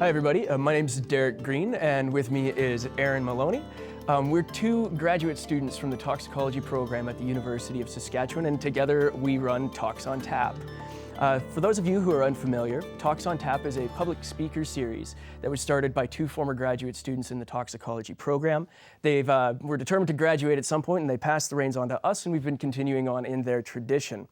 Hi everybody, my name is Derek Green and with me is Aaron Maloney. We're two graduate students from the toxicology program at the University of Saskatchewan, and together we run Tox on Tap. For those of you who are unfamiliar, Tox on Tap is a public speaker series that was started by two former graduate students in the toxicology program. They were determined to graduate at some point and they passed the reins on to us, and we've been continuing on in their tradition.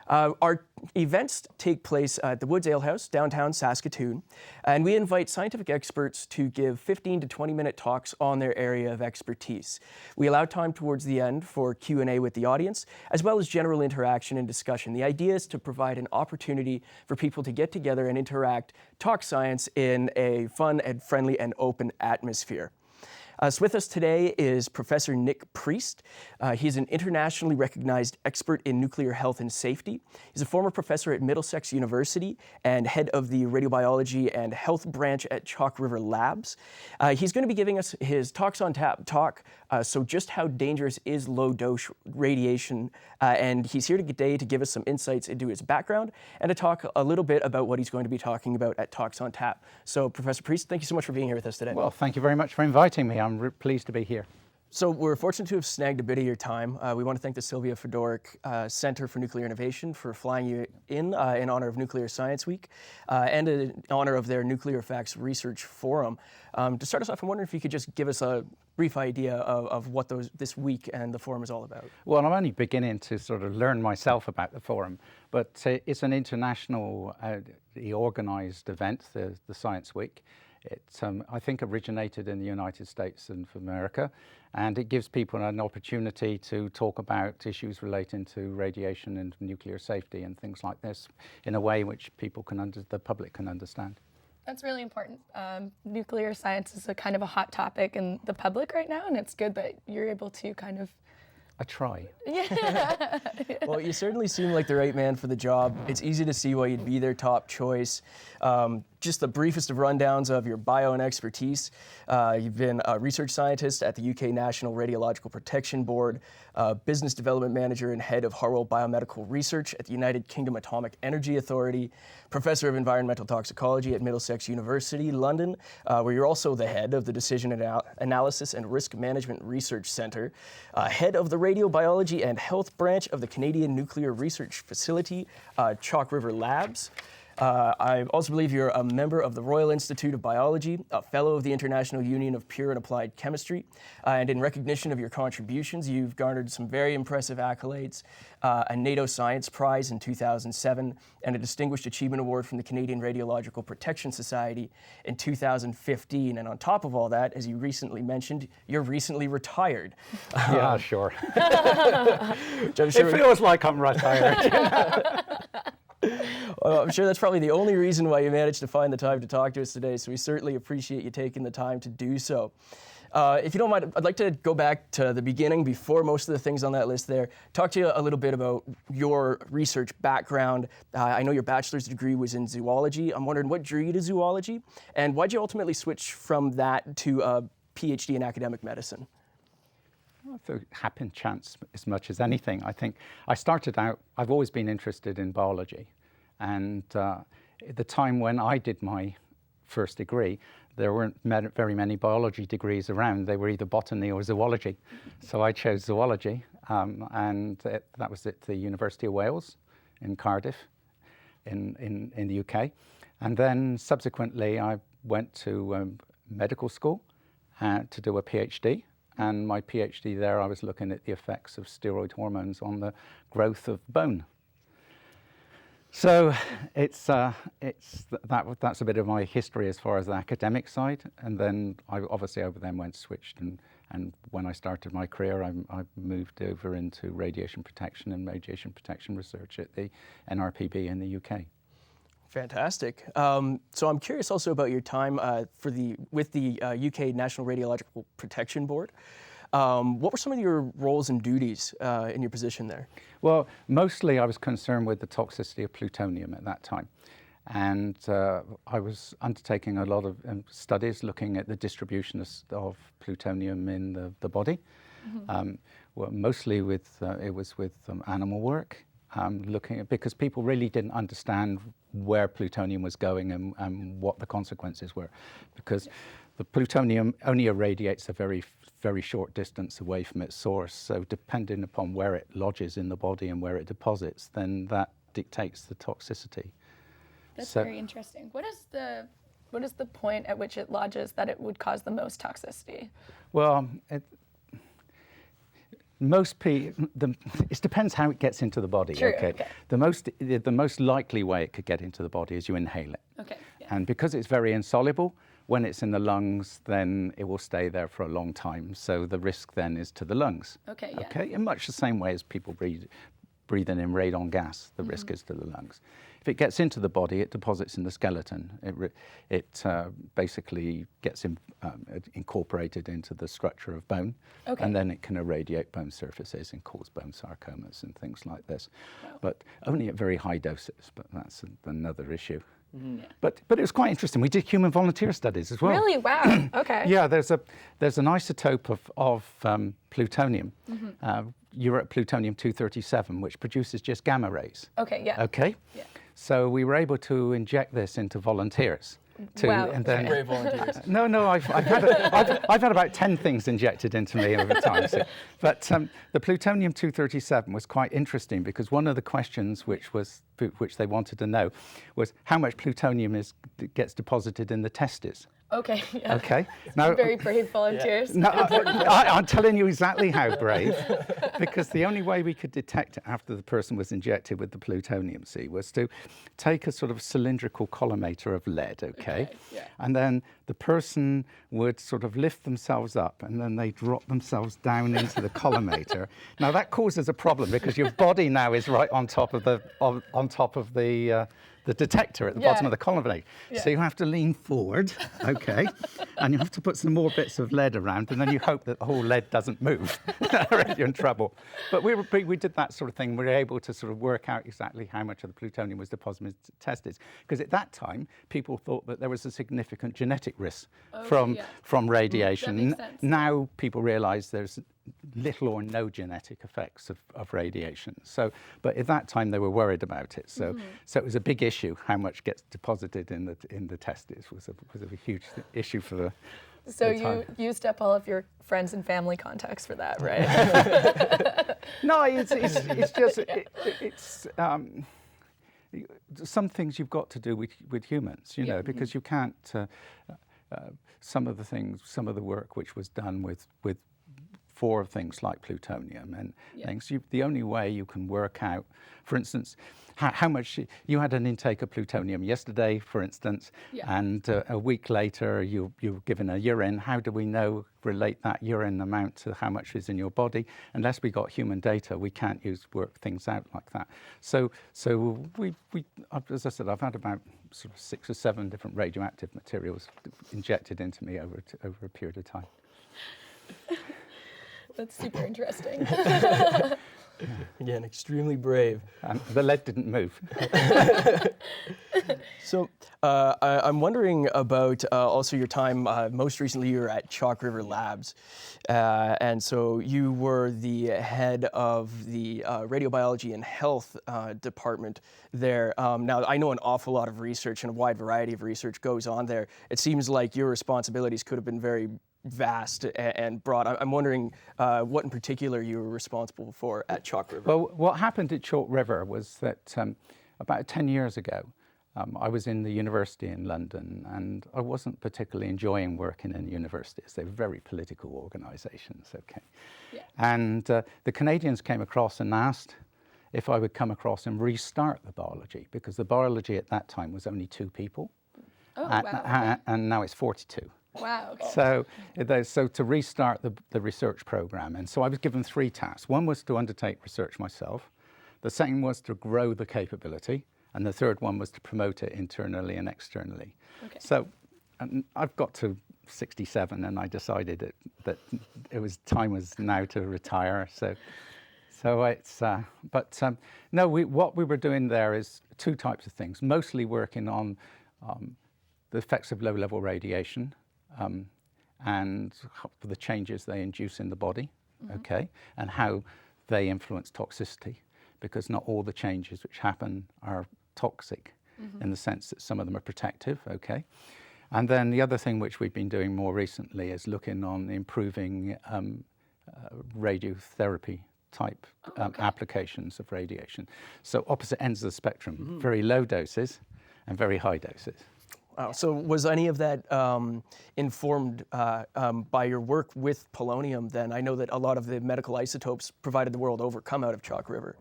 Our events take place at the Woods Ale House, downtown Saskatoon, and we invite scientific experts to give 15 to 20-minute talks on their area of expertise. We allow time towards the end for Q&A with the audience, as well as general interaction and discussion. The idea is to provide an opportunity for people to get together and interact, talk science in a fun and friendly and open atmosphere. So with us today is Professor Nick Priest. He's an internationally recognized expert in nuclear health and safety. He's a former professor at Middlesex University and head of the radiobiology and health branch at Chalk River Labs. He's going to be giving us his Tox on Tap talk, so just how dangerous is low-dose radiation, and he's here today to give us some insights into his background and to talk a little bit about what he's going to be talking about at Tox on Tap. So Professor Priest, thank you so much for being here with us today. Well, thank you very much for inviting me. I'm pleased to be here. So we're fortunate to have snagged a bit of your time. We want to thank the Sylvia Fedoruk Center for Nuclear Innovation for flying you in honor of Nuclear Science Week and in honor of their Nuclear Facts Research Forum. To start us off, I'm wondering if you could just give us a brief idea of what this week and the forum is all about. Well, I'm only beginning to sort of learn myself about the forum, but it's an international organized event, the Science Week. It, I think, originated in the United States and America, and it gives people an opportunity to talk about issues relating to radiation and nuclear safety and things like this in a way which people the public can understand. That's really important. Nuclear science is a kind of a hot topic in the public right now, and it's good that you're able to kind of I try. Yeah. Well, you certainly seem like the right man for the job. It's easy to see why you'd be their top choice. Just the briefest of rundowns of your bio and expertise. You've been a research scientist at the UK National Radiological Protection Board, business development manager and head of Harwell Biomedical Research at the United Kingdom Atomic Energy Authority, professor of environmental toxicology at Middlesex University, London, where you're also the head of the Decision Analysis and Risk Management Research Centre, head of the radiobiology and health branch of the Canadian Nuclear Research Facility, Chalk River Labs. I also believe you're a member of the Royal Institute of Biology, a fellow of the International Union of Pure and Applied Chemistry, and in recognition of your contributions, you've garnered some very impressive accolades, a NATO Science Prize in 2007, and a Distinguished Achievement Award from the Canadian Radiological Protection Society in 2015. And on top of all that, as you recently mentioned, you're recently retired. Yeah, sure. It feels like I'm retired. Well, I'm sure that's probably the only reason why you managed to find the time to talk to us today, so we certainly appreciate you taking the time to do so. If you don't mind, I'd like to go back to the beginning before most of the things on that list there. Talk to you a little bit about your research background. I know your bachelor's degree was in zoology. I'm wondering what drew you to zoology, and why'd you ultimately switch from that to a PhD in academic medicine? I think happened chance as much as anything. I think I started out, I've always been interested in biology. And at the time when I did my first degree, there weren't very many biology degrees around. They were either botany or zoology. So I chose zoology, and that was at the University of Wales in Cardiff in the UK. And then subsequently I went to medical school to do a PhD. And my PhD there, I was looking at the effects of steroid hormones on the growth of bone. So that's a bit of my history as far as the academic side. And then I switched, and when I started my career, I moved over into radiation protection and radiation protection research at the NRPP in the UK. Fantastic. So I'm curious also about your time with the UK National Radiological Protection Board. What were some of your roles and duties in your position there? Well, mostly I was concerned with the toxicity of plutonium at that time. And I was undertaking a lot of studies looking at the distribution of plutonium in the body. Mm-hmm. Well, mostly it was with animal work. looking at, because people really didn't understand where plutonium was going and what the consequences were, because the plutonium only irradiates a very, very short distance away from its source. So depending upon where it lodges in the body and where it deposits, then that dictates the toxicity. That's very interesting. What is the point at which it lodges that it would cause the most toxicity? Well, it depends how it gets into the body. True, okay. The most likely way it could get into the body is you inhale it. Okay. Yeah. And because it's very insoluble, when it's in the lungs, then it will stay there for a long time. So the risk then is to the lungs. Okay. Yeah. Okay. In much the same way as people breathing in radon gas, the risk is to the lungs. If it gets into the body, it deposits in the skeleton. It basically gets incorporated into the structure of bone, and then it can irradiate bone surfaces and cause bone sarcomas and things like this. Wow. But only at very high doses, but that's another issue. Yeah. But it was quite interesting. We did human volunteer studies as well. Really? Wow. Okay. Yeah, there's an isotope of plutonium, Europe plutonium-237, which produces just gamma rays. Okay. Yeah. Okay. Yeah. So we were able to inject this into volunteers. Wow. And then, Brave volunteers. No, I've had about 10 things injected into me over time. So, but the plutonium-237 was quite interesting because one of the questions which they wanted to know was how much plutonium gets deposited in the testes. Okay. Yeah. Okay. Now, very brave volunteers. no, I'm telling you exactly how brave, because the only way we could detect it after the person was injected with the plutonium, was to take a sort of cylindrical collimator of lead, okay? Yeah. And then the person would sort of lift themselves up and then they drop themselves down into the collimator. Now that causes a problem because your body now is right on top of the detector at the bottom of the collimator. Yeah. So you have to lean forward, okay, and you have to put some more bits of lead around, and then you hope that the whole lead doesn't move, or you're in trouble. But we did that sort of thing. We were able to sort of work out exactly how much of the plutonium was deposited in the testes, because at that time, people thought that there was a significant genetic risk from radiation. That makes sense. Now people realize there's little or no genetic effects of radiation. So, but at that time they were worried about it. So, so it was a big issue. How much gets deposited in the testes was a huge issue for the. So you used up all of your friends and family contacts for that, right? No, it's just some things you've got to do with humans, you know, because you can't. Some of the work which was done with for things like plutonium and things, the only way you can work out, for instance, how much you had an intake of plutonium yesterday, for instance, and a week later you're given a urine. How do we relate that urine amount to how much is in your body? Unless we got human data, we can't work things out like that. So we as I said, I've had about sort of 6 or 7 different radioactive materials injected into me over a period of time. That's super interesting. Again, extremely brave. The lead didn't move. So I'm wondering about also your time, most recently you were at Chalk River Labs. And so you were the head of the radiobiology and health department there. Now, I know an awful lot of research and a wide variety of research goes on there. It seems like your responsibilities could have been very vast and broad. I'm wondering what in particular you were responsible for at Chalk River. Well, what happened at Chalk River was that about 10 years ago, I was in the university in London, and I wasn't particularly enjoying working in universities. They're very political organisations, okay? Yeah. And the Canadians came across and asked if I would come across and restart the biology, because the biology at that time was only 2 people. Oh, wow. And now it's 42. Wow. Okay. So to restart the research program, and so I was given 3 tasks. One was to undertake research myself. The second was to grow the capability, and the third one was to promote it internally and externally. Okay. So I've got to 67, and I decided that time was now to retire. So it's what we were doing there is 2 types of things. Mostly working on the effects of low-level radiation. And for the changes they induce in the body, okay, and how they influence toxicity. because not all the changes which happen are toxic in the sense that some of them are protective, okay? And then the other thing which we've been doing more recently is looking on improving radiotherapy type applications of radiation. So opposite ends of the spectrum, very low doses and very high doses. Wow. So was any of that informed by your work with polonium then? I know that a lot of the medical isotopes provided the world over come out of Chalk River.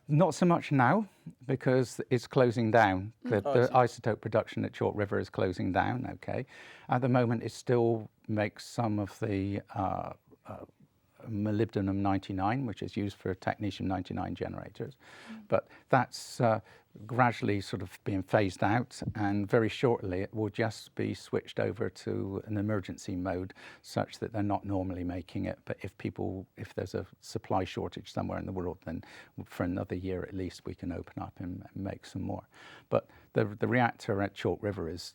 Not so much now, because it's closing down. The isotope production at Chalk River is closing down, okay? At the moment, it still makes some of the molybdenum-99, which is used for technetium-99 generators. But that's gradually sort of being phased out, and very shortly it will just be switched over to an emergency mode such that they're not normally making it. But if there's a supply shortage somewhere in the world, then for another year at least we can open up and make some more. But the reactor at Chalk River is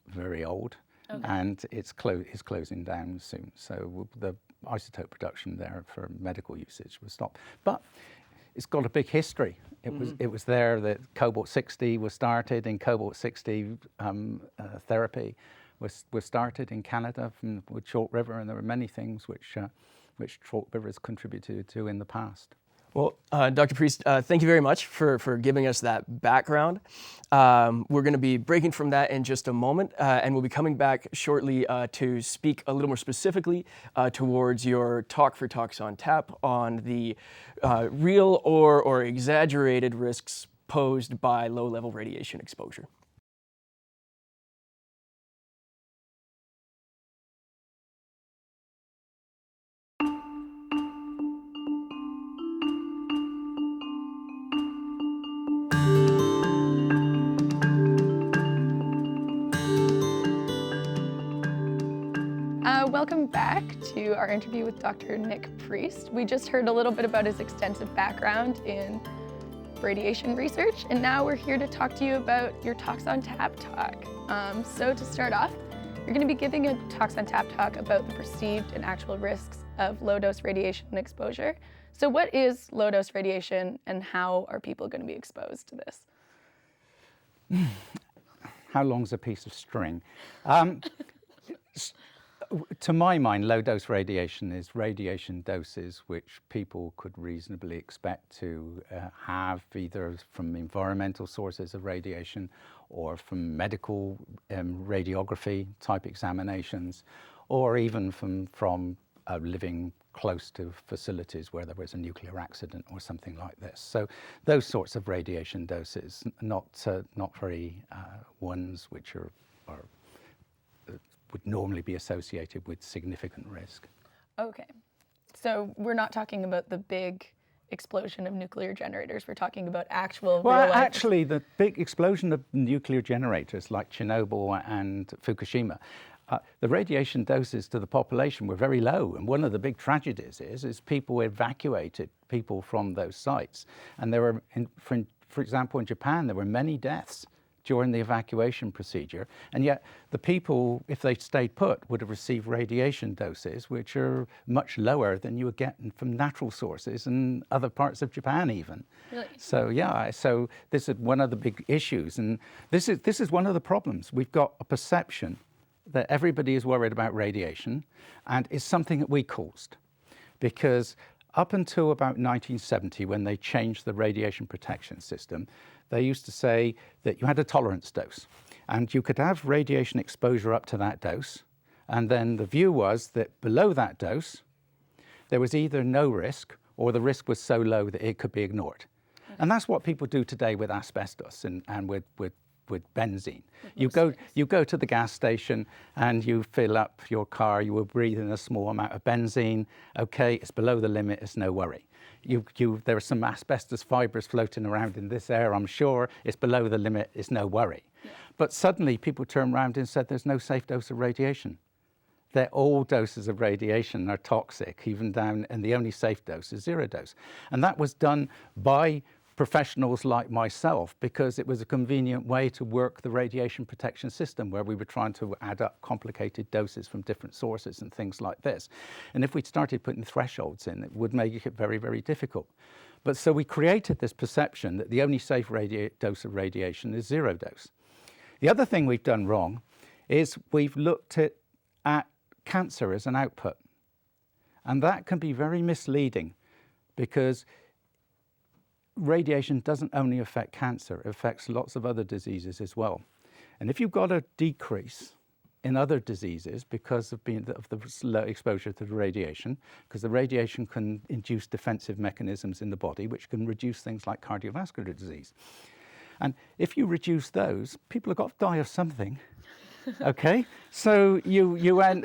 very old. Okay. And it's closing down soon. So the isotope production there for medical usage was stopped. But it's got a big history. It was there that cobalt-60 was started, and cobalt-60 therapy was started in Canada with Chalk River, and there were many things which Chalk River has contributed to in the past. Well, Dr. Priest, thank you very much for giving us that background. We're going to be breaking from that in just a moment, and we'll be coming back shortly to speak a little more specifically towards your talk for Talks on Tap on the real or exaggerated risks posed by low-level radiation exposure. Welcome back to our interview with Dr. Nick Priest. We just heard a little bit about his extensive background in radiation research, and now we're here to talk to you about your Talks on Tap talk. So to start off, you're going to be giving a Talks on Tap talk about the perceived and actual risks of low-dose radiation exposure. So what is low-dose radiation, and how are people going to be exposed to this? How long's a piece of string? To my mind, low-dose radiation is radiation doses which people could reasonably expect to have either from environmental sources of radiation or from medical radiography type examinations, or even from living close to facilities where there was a nuclear accident or something like this. So those sorts of radiation doses, not very ones which are would normally be associated with significant risk. Okay, so we're not talking about the big explosion of nuclear generators. We're talking about actual Well, actually, the big explosion of nuclear generators like Chernobyl and Fukushima, the radiation doses to the population were very low. And one of the big tragedies is people evacuated people from those sites. And there were, for example, in Japan, there were many deaths during the evacuation procedure, and yet the people, if they stayed put, would have received radiation doses which are much lower than you would get from natural sources in other parts of Japan even. Really? So yeah, so this is one of the big issues, and this is one of the problems. We've got a perception that everybody is worried about radiation, and it's something that we caused, because up until about 1970, when they changed the radiation protection system, they used to say that you had a tolerance dose, and you could have radiation exposure up to that dose, and then the view was that below that dose, there was either no risk or the risk was so low that it could be ignored. Okay. And that's what people do today with asbestos and with benzene. You go to the gas station and you fill up your car, you will breathe in a small amount of benzene. Okay, it's below the limit, it's no worry. There are some asbestos fibers floating around in this air, I'm sure. It's below the limit, it's no worry. Yeah. But suddenly people turned around and said there's no safe dose of radiation. That all doses of radiation are toxic, even down, and the only safe dose is 0 dose. And that was done by professionals like myself, because it was a convenient way to work the radiation protection system, where we were trying to add up complicated doses from different sources and things like this. And if we started putting thresholds in, it would make it very, very difficult. But so we created this perception that the only safe dose of radiation is 0 dose. The other thing we've done wrong is we've looked at cancer as an output. And that can be very misleading, because radiation doesn't only affect cancer, it affects lots of other diseases as well. And if you've got a decrease in other diseases because of the low exposure to the radiation, because the radiation can induce defensive mechanisms in the body, which can reduce things like cardiovascular disease. And if you reduce those, people have got to die of something. Okay, so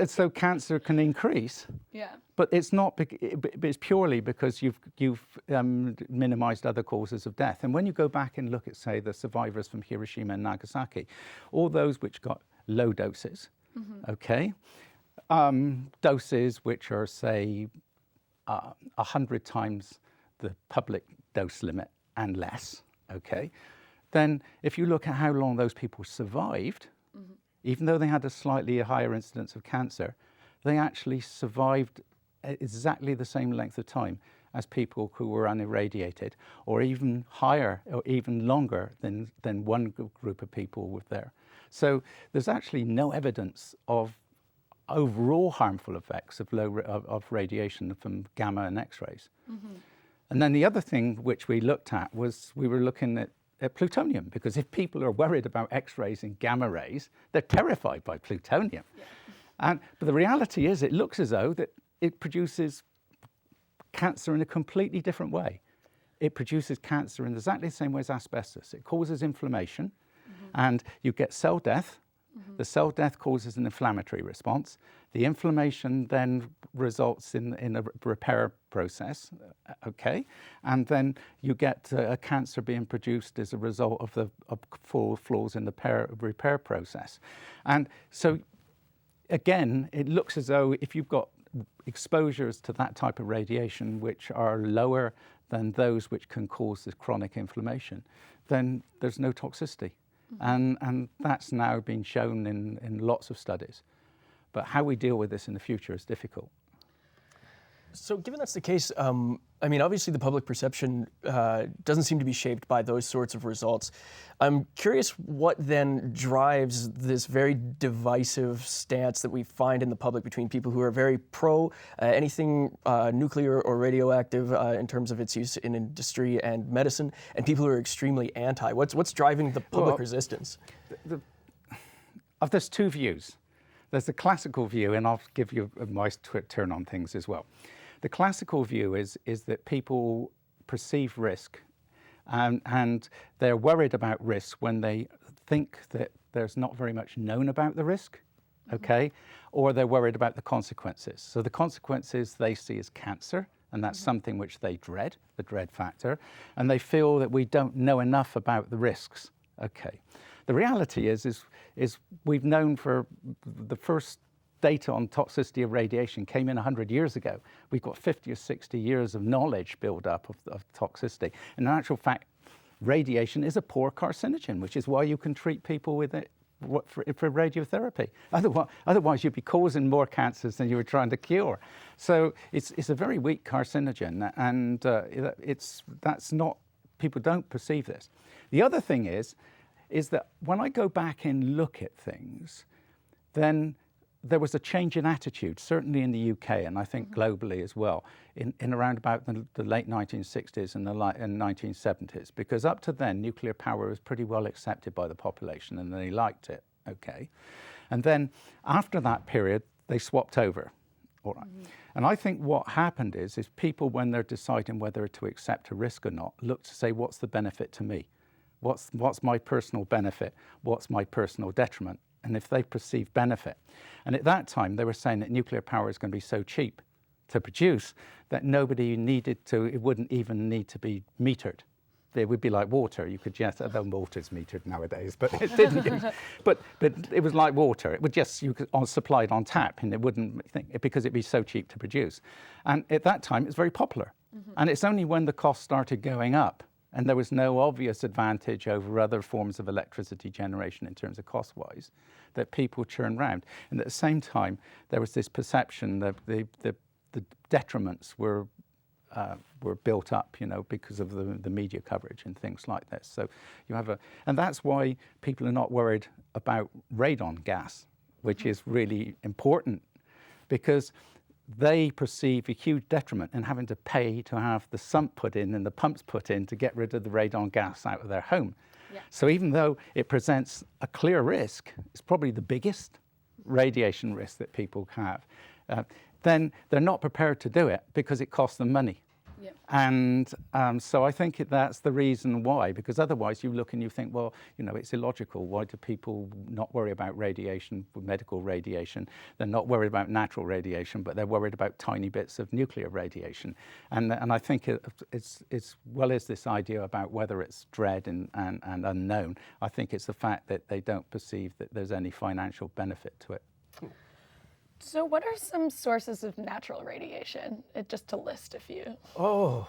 so cancer can increase. Yeah. But it's not. It's purely because you've minimized other causes of death. And when you go back and look at, say, the survivors from Hiroshima and Nagasaki, all those which got low doses, okay, doses which are, say, 100 times the public dose limit and less, okay, then if you look at how long those people survived, even though they had a slightly higher incidence of cancer, they actually survived exactly the same length of time as people who were unirradiated, or even higher or even longer than one group of people were there. So there's actually no evidence of overall harmful effects of radiation from gamma and X-rays. And then the other thing which we looked at was we were looking at plutonium, because if people are worried about X-rays and gamma rays, they're terrified by plutonium. Yeah. But the reality is, it looks as though that it produces cancer in a completely different way. It produces cancer in exactly the same way as asbestos. It causes inflammation, and you get cell death. The cell death causes an inflammatory response. The inflammation then results in a repair process, okay? And then you get a cancer being produced as a result of the flaws in the repair process. And so, again, it looks as though if you've got exposures to that type of radiation which are lower than those which can cause this chronic inflammation, then there's no toxicity. And that's now been shown in lots of studies. But how we deal with this in the future is difficult. So given that's the case, I mean, obviously the public perception doesn't seem to be shaped by those sorts of results. I'm curious what then drives this very divisive stance that we find in the public between people who are very pro anything nuclear or radioactive in terms of its use in industry and medicine, and people who are extremely anti. What's driving the public resistance? There's two views. There's the classical view, and I'll give you my turn on things as well. The classical view is that people perceive risk, and they're worried about risk when they think that there's not very much known about the risk, okay? Or they're worried about the consequences. So the consequences they see as cancer, and that's something which they dread, the dread factor, and they feel that we don't know enough about the risks, okay? The reality is we've known for the first data on toxicity of radiation came in 100 years ago. We've got 50 or 60 years of knowledge built up of toxicity. And in actual fact, radiation is a poor carcinogen, which is why you can treat people with it for radiotherapy. Otherwise, you'd be causing more cancers than you were trying to cure. So it's a very weak carcinogen, and that's not, people don't perceive this. The other thing is that when I go back and look at things, then there was a change in attitude, certainly in the UK, and I think globally as well, in around about the late 1960s and the 1970s, because up to then, nuclear power was pretty well accepted by the population, and they liked it, okay? And then after that period, they swapped over, all right? And I think what happened is people, when they're deciding whether to accept a risk or not, look to say, what's the benefit to me? What's my personal benefit? What's my personal detriment? And if they perceive benefit. And at that time, they were saying that nuclear power is going to be so cheap to produce that nobody needed to, it wouldn't even need to be metered. It would be like water. You could just, although water's metered nowadays, but it didn't. but it was like water. It would just, you could supply it on tap, and it wouldn't, because it'd be so cheap to produce. And at that time, it's very popular. And it's only when the cost started going up and there was no obvious advantage over other forms of electricity generation in terms of cost-wise, that people turned round. And at the same time, there was this perception that the detriments were built up, because of the media coverage and things like this. So you have and that's why people are not worried about radon gas, which is really important, because they perceive a huge detriment in having to pay to have the sump put in and the pumps put in to get rid of the radon gas out of their home. Yeah. So even though it presents a clear risk, it's probably the biggest radiation risk that people have, then they're not prepared to do it because it costs them money. Yep. And so I think that's the reason why, because otherwise you look and you think, well, it's illogical. Why do people not worry about radiation, medical radiation? They're not worried about natural radiation, but they're worried about tiny bits of nuclear radiation. And I think it's well as this idea about whether it's dread and unknown, I think it's the fact that they don't perceive that there's any financial benefit to it. So what are some sources of natural radiation? Just to list a few. Oh,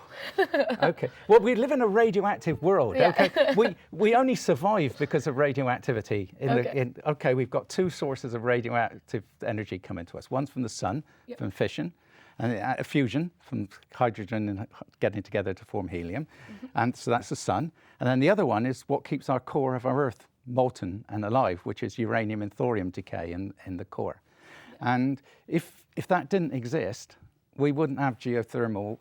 okay. Well, we live in a radioactive world. Yeah. Okay, we only survive because of radioactivity. We've got two sources of radioactive energy coming to us. One's from the sun, yep, from fission, and fusion from hydrogen and getting together to form helium, and so that's the sun. And then the other one is what keeps our core of our Earth molten and alive, which is uranium and thorium decay in the core. And if that didn't exist, we wouldn't have geothermal.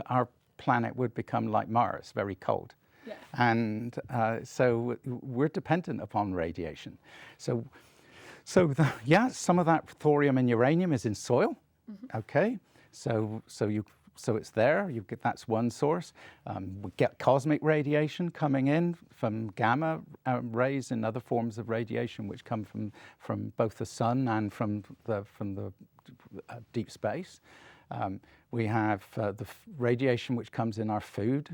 Our planet would become like Mars, very cold. Yeah. And so we're dependent upon radiation. So some of that thorium and uranium is in soil. Okay, so it's there. That's one source. We get cosmic radiation coming in from gamma rays and other forms of radiation which come from both the sun and from the deep space. We have the radiation which comes in our food.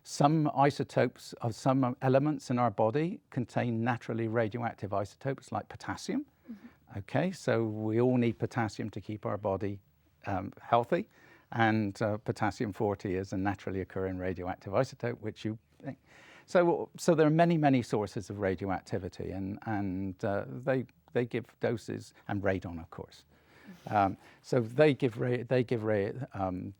Some isotopes of some elements in our body contain naturally radioactive isotopes like potassium. Okay, so we all need potassium to keep our body healthy. And potassium-40 is a naturally occurring radioactive isotope, which you think. So there are many sources of radioactivity, and they give doses, and radon, of course. So they give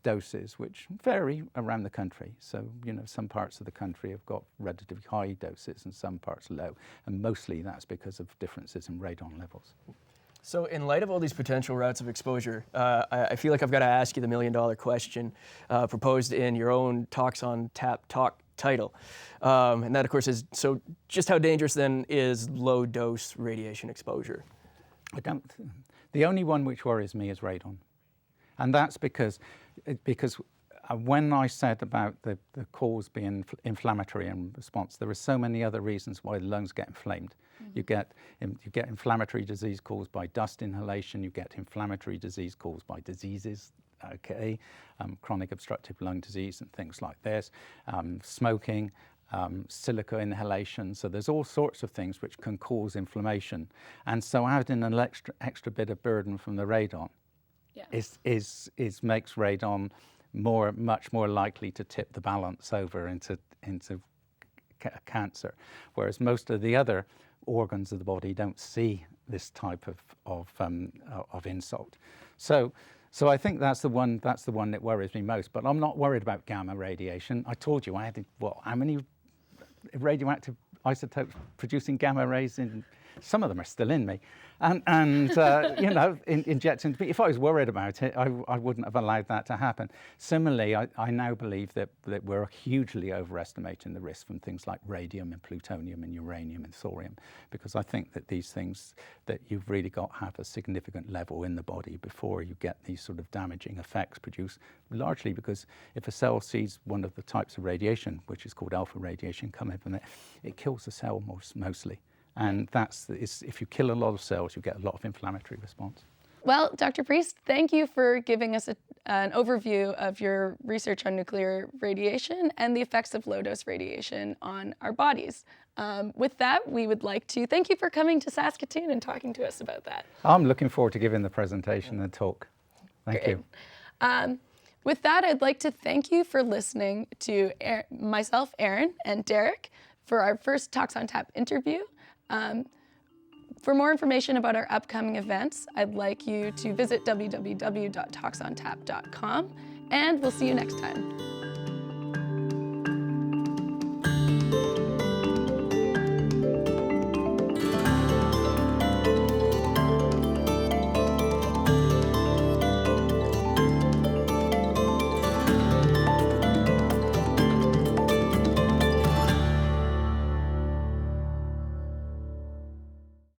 doses which vary around the country. So some parts of the country have got relatively high doses, and some parts low, and mostly that's because of differences in radon levels. So in light of all these potential routes of exposure, I feel like I've got to ask you the million-dollar question proposed in your own Talks on Tap talk title. And that, of course, is, so just how dangerous then is low-dose radiation exposure? The only one which worries me is radon. And that's because when I said about the cause being inflammatory in response, there are so many other reasons why the lungs get inflamed. You get inflammatory disease caused by dust inhalation. You get inflammatory disease caused by diseases, chronic obstructive lung disease and things like this, smoking, silica inhalation. So there's all sorts of things which can cause inflammation. And so adding an extra bit of burden from the radon makes radon much more likely to tip the balance over into cancer, whereas most of the other organs of the body don't see this type of insult. So I think that's the one that worries me most. But I'm not worried about gamma radiation. I told you I had how many radioactive isotopes producing gamma rays in? Some of them are still in me, and injected into me. If I was worried about it, I wouldn't have allowed that to happen. Similarly, I now believe that we're hugely overestimating the risk from things like radium and plutonium and uranium and thorium, because I think that these things that you've really got have a significant level in the body before you get these sort of damaging effects produced, largely because if a cell sees one of the types of radiation, which is called alpha radiation, coming from it, it kills the cell mostly. And if you kill a lot of cells, you get a lot of inflammatory response. Well, Dr. Priest, thank you for giving us an overview of your research on nuclear radiation and the effects of low-dose radiation on our bodies. With that, we would like to thank you for coming to Saskatoon and talking to us about that. I'm looking forward to giving the presentation and talk. Thank you. With that, I'd like to thank you for listening to myself, Erin, and Derek for our first Talks on Tap interview. For more information about our upcoming events, I'd like you to visit www.talksontap.com, and we'll see you next time.